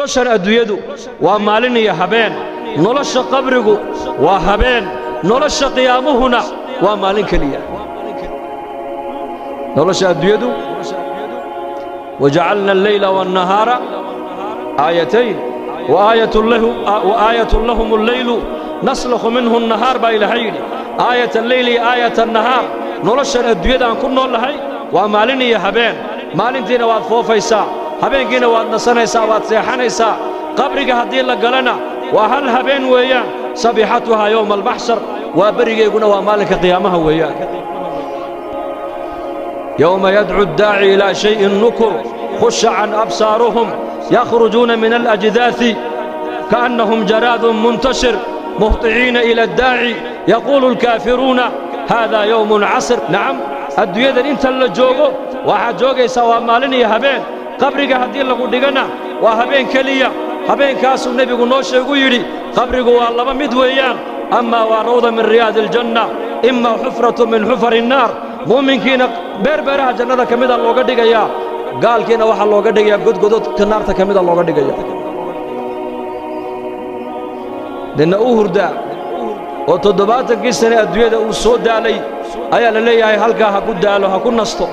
noloshan adduunyadu waa maalin iyo habeen nolosha qabrigu waa habeen nolosha qiyaamuhuna waa maalin kaliya nolosha adduunyadu وجعلنا الليل والنهار آيتين وآية لهم الليل نسلخ منه النهار بإلهين آية الليل آية النهار نرشن الدنيا أن كنا لهي ومالين يا هبين مالين تينا واد فوفيسا هبين كينا واد نسنيسا واد سيحانيسا قبرك هدي لقلنا وهل هبين ويان صبيحتها يوم المحشر وبرق يقولنا ومالك قيامها ويان يوم يدعو الداعي إلى شيء نكر خش عن أبصارهم يخرجون من الأجداث كأنهم جراد منتشر مهطعين إلى الداعي يقول الكافرون هذا يوم عسر نعم الدنيا انت اللي جوغو واحد جوغي سوا مالين يا هبين قبرك هدي لغو ديغنا وهبين كليا هبين كاسو النبي نوشي يقول قبرك والله مدويان أما وروضة من رياض الجنة إما حفرة من حفر النار مؤمنكينا beerbeeraha jannada kamida looga dhigaya gaalkiina waxa looga dhigaya godgododka naarta kamida looga dhigaya dina uu hurda oo 70 sano adduunyada uu soo daalay ayaa la leeyahay halka ha ku daalo ha ku nasto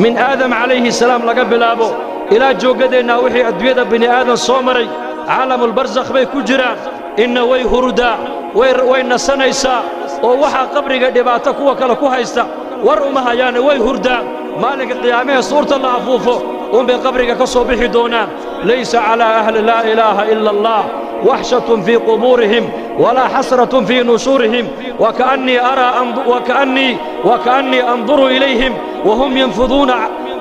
min aadam alayhi salaam laga bilaabo ila joogadeena wixii adduunyada bini aadam soo maray caalamul barzakh bay ku jiraan inna way hurda way nasanaysa oo waxa qabriga dhibaato kuwa kale ku haysta ورمها hayaan way hurdaan maalinka qiyaamaha suurta la afuufo bay qabriga ka soo bixi doonaan laysa ala ahli la ilaha illa allah wahshatun fi quburihim wala hasratun fi nushurihim وكأني أنظر إليهم وهم ينفضون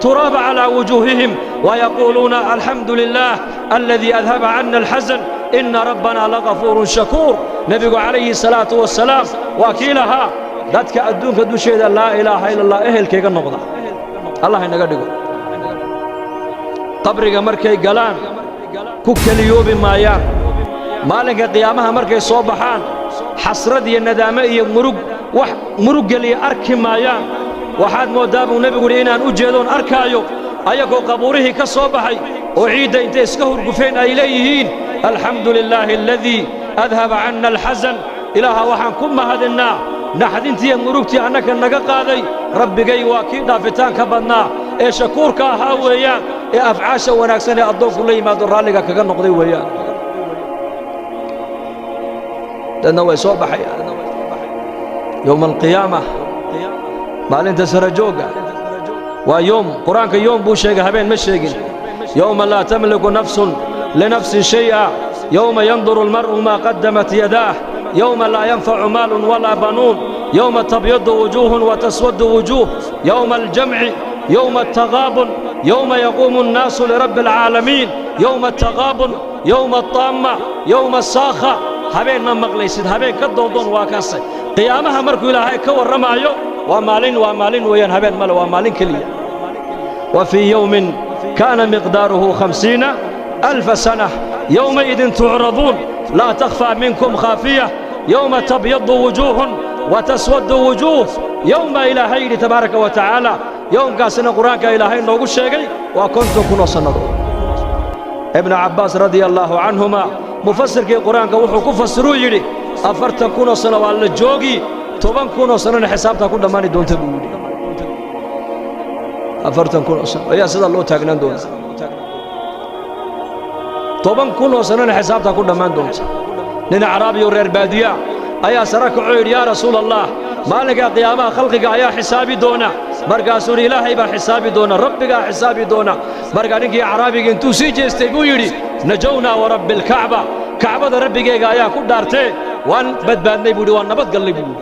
تراب على وجوههم ويقولون الحمد لله الذي أذهب عنا الحزن إن ربنا لغفور شكور نبي عليه الصلاة والسلام وكيلها dadka adduunka dusheeda la ilaaha illa allah ehelkayga noqda allah inaga dhigo qabriga markay galaan ku kaliyoobi maayaan maalinka qiyaamaha markay soo baxaan xasrad iyo nadaamo iyo murug galiya arki maayaan waxaad moodaa buu nabigu inaan u jeedoon arkaayo ayagoo qabuurihii ka soo baxay oo ciidda intay iska hurgufeen ay leeyihiin alxamdulilaahi alladii adhaba canna alxasan ilaaha waxaan ku mahadinaa naxdintii murugtii annaka naga qaaday rabbigay waa kii dhaafitaanka badnaa ee shakuurka ahaa weeyaan ee afcaasha wanaagsan ee addoonku la yimaado raalliga kaga noqday weeyaan dadna way soo baxayaan yowma alqiyaama maalinta sara jooga waa yoom qur-aanka yoom buu sheegay habeen ma sheegin yowma laa tamliku nafsun linafsin shay'a yowma yanduru almar'u maa qaddamat yadaah يوم لا ينفع مال ولا بنون يوم تبيض وجوه وتسود وجوه يوم الجمع يوم التغابن يوم يقوم الناس لرب العالمين يوم التغابن يوم الطامة يوم الصاخة هبين مغليسد هبين كدودون واكاسي قيامها مركو إلهي كور رمايو ومالين وين هبين مال ومالين كليا وفي يوم كان مقداره 50,000 سنة يومئذ تعرضون لا تخفى منكم خافية يوم تبيض وجوه وتسود وجوه يوم إلهي تبارك وتعالى يوم قاسنا قرآنك إلهي نوغو الشيقي وكنتم كنوا صندوا ابن عباس رضي الله عنهما مفسر كي قرآنك وحو كفسروا يلي أفرتن كنوا صنوا على الجوغي طبان كنوا صنوا حسابتا كل ماني دون تبولي أفرتن كنوا صنوا يا سيد الله تاقنان دون طبان كنوا صنوا حسابتا كل مان دون nin carabi oo reer baadiya ayaa saraka cuyr ya rasuul allah maalinka qiyaamaha khalqiga ayaa xisaabi doona markaasuu ilaahay baa xisaabi doona rabbiga xisaabi doona marka ninkii carabiga intuu sii jeestay buu yiri najawna wa rabbil ka'ba ka'bada rabbigeega ayaa ku dhaartay waan badbaadnay buu waan nabad galnay buu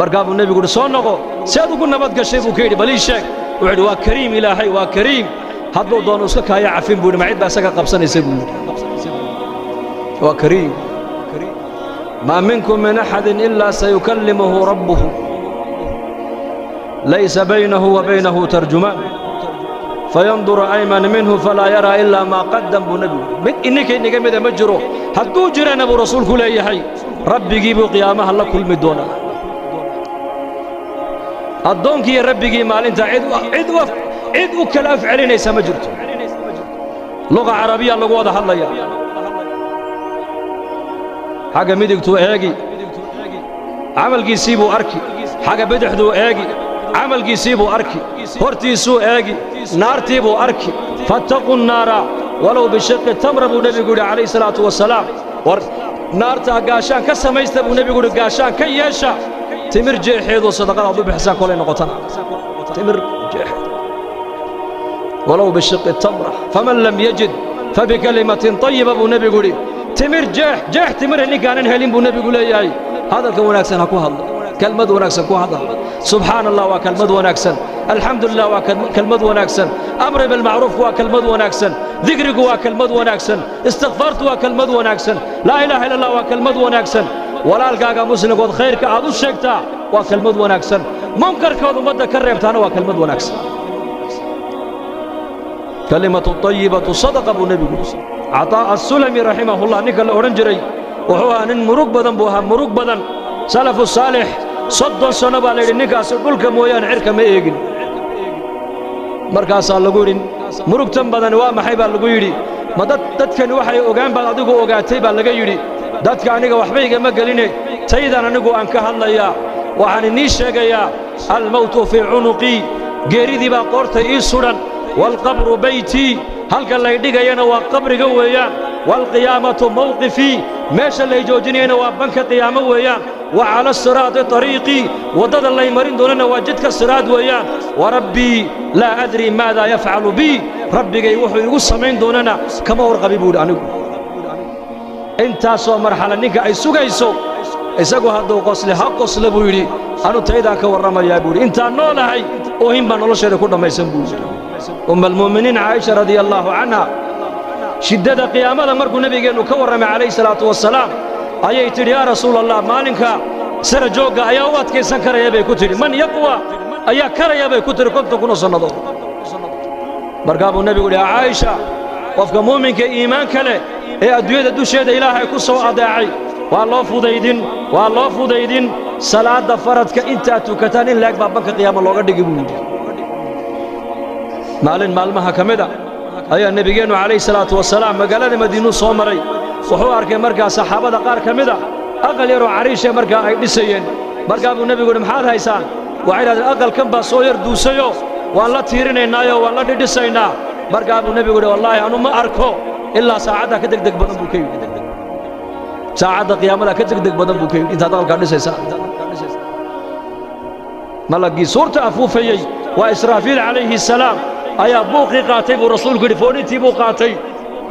marka buu nabigu soo noqo saad ugu nabad gashay buu keenay bal ii sheeg wuxuu waa kariim ilaahay waa kariim haduu doono iska kaaya cafin buu ma cid baa isaga qabsanaysa buu waa kariim ما منكم من أحد إلا سيكلمه ربه ليس بينه وبينه ترجمان فينظر أيمن منه فلا يرى إلا ما قدم بنبي إنك ماذا مجرو هدو جران أبو رسول كل أي ربي جيبوا قيامها الله كل مدونا الدونك يا ربي جي مال انت عد وكلا فعلين ليس مجرته luqa carabiya lagu wada hadlaya xagga midigtuu eegi camalkiisii buu arki xagga bidixduu eegi camalkiisii buu arki hortiisuu eegi naartii buu arki fattaquu nnaara walow bishiqi tamra buu nebigu yidhi calayhi salaatu wasalaam war naartaa gaashaan ka samaysta buu nebigu yidhi gaashaan ka yeesha timir jeexeedoo sadaqada aad u bixisaan kolay noqotana timir jeexeed walow bishiqi tamra faman lam yajid fabikalimatin طayiba buu nebigu yidhi timir jeex timire ninkaanan helin buu nebigu leeyahay hadalka wanaagsan ha ku hadlo kelmad wanaagsan ku hadal subxaana allah waa kelmad wanaagsan alxamdu lilah waa kelmad wanaagsan amri bilmacruuf waa kelmad wanaagsan dikrigu waa kelmad wanaagsan istikfaartu waa kelmad wanaagsan laa ilaaha illa allah waa kelmad wanaagsan walaalkaaga muslimkood khayrka aad u sheegtaa waa kelmad wanaagsan munkarkood ummadda ka reebtaana waa kelmad wanaagsan kalimatu طayibatu sadaqa buu nebigu caطaa'a asulami raximahullah ninka la odhan jiray wuxuu ahaa nin murug badan buu ahaa murug badan salafu saalix 30 sano baa la yidhi ninkaasi dhulka mooyaane cirka ma eegin markaasaa lagu yidhi murugtan badan waa maxay baa lagu yidhi ma dadkani waxay ogaan baad adigu ogaatay baa laga yidhi dadka aniga waxba igama geline taydan anigu aan ka hadlayaa waxaan inii sheegayaa almowtu fii cunuqii geeridii baa qoorta ii sudhan waalqabru beytii halka lay dhigayana waa qabriga weeyaan waalqiyaamatu mawqifii meesha lay joojinayana waa banka qiyaamo weeyaan wa cala siraati طariiqii waddada lay marin doonana waa jidka siraad weeyaan warabbii laa adrii maadaa yafcalu bii rabbigay wuxuu igu samayn doonana kama warqabi buu yidhi anigu intaasoo marxala ninka ay sugayso isagu hadduu qosle ha qosle buu yidhi anu taydaan ka warramayaa buu yidhi intaan noolahay oohin baa nolosheeda ku dhammaysan buu yidhi almu'miniin caaisha radia allaahu canha shiddada qiyaamada markuu nebigeennu ka warramay calayhi salaatu wasalaam ayay tidhi yaa rasuul allah maalinka sara joogga ayaa u adkaysan karaya bay ku tidhi man yaqwa ayaa karaya bay ku tidhi 50 sannadood markaa buu nebigu yidhi caaisha qofka muuminka iimaanka leh ee adduunyada dusheeda ilaahay ku soo adeecay waa loo fudaydin salaadda faradka intaad tukataan in laeg baa banka qiyaama looga dhigi buu yidhi maalin maalmaha ka mida ayaa nebigeennu calayhi salaatu wasalaam magaalada madiinuu soo maray wuxuu arkay markaa saxaabada qaar ka mida aqal yaroo cariishee markaa ay dhisayeen markaa buu nebigu yidhi maxaad haysaan waxay idhahdeen aqalkan baa soo yar duusayo waan la tiirinaynaayo waan la dhidhisaynaa markaa buu nebigu yidhi wallaahi anu ma arko ilaa saacaddaa ka degdeg badan buu ka yidhi saacadda qiyaamada ka degdeg badan buu ka yidhi intaad aqalkaa dhisaysaa malaggii suurta afuufayey waa israafiil calayhi salaam ayaa buuqii qaatay buu rasuulku yidhi foodhintii buu qaatay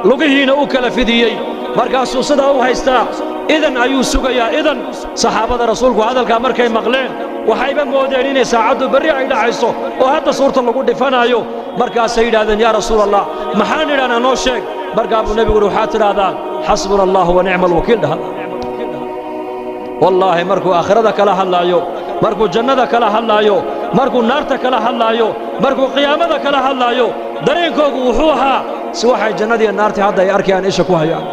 lugihiina u kala fidiyey markaasuu sidaa u haystaa idan ayuu sugayaa idan saxaabada rasuulku hadalkaa markay maqleen waxayba moodeen inay saacaddu berri ay dhacayso oo hadda suurta lagu dhifanaayo markaasay yidhahdeen yaa rasuul allah maxaan idhahnaa noo sheeg markaa buu nebigu yidhi waxaad tidhaahdaan xasbuna allahu wa nicma alwakiil dhaha wallaahi markuu aakhirada kala hadlaayo markuu jannada kala hadlaayo markuu naarta kala hadlaayo markuu qiyaamada kala hadlaayo dareenkoogu wuxuu ahaa si waxay jannadiiyo naartii hadda ay arkayaan isha ku hayaan